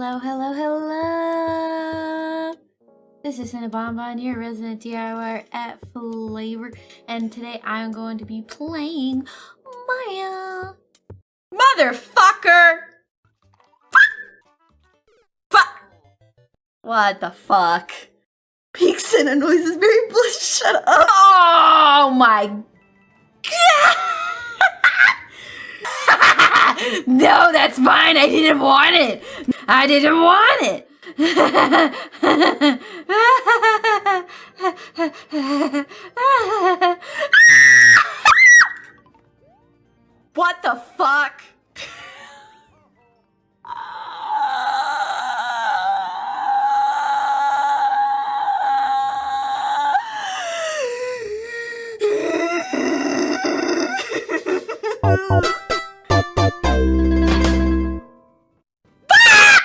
Hello, hello, hello! This is SENA Bonbon, your resident DIYer at Flavor, and today I'm going to be playing Maya. Motherfucker! Fuck! What the fuck? Peak SENA noises, Mary Bliss, shut up! Oh my god! No, that's fine, I didn't want it! I didn't want it! What the fuck?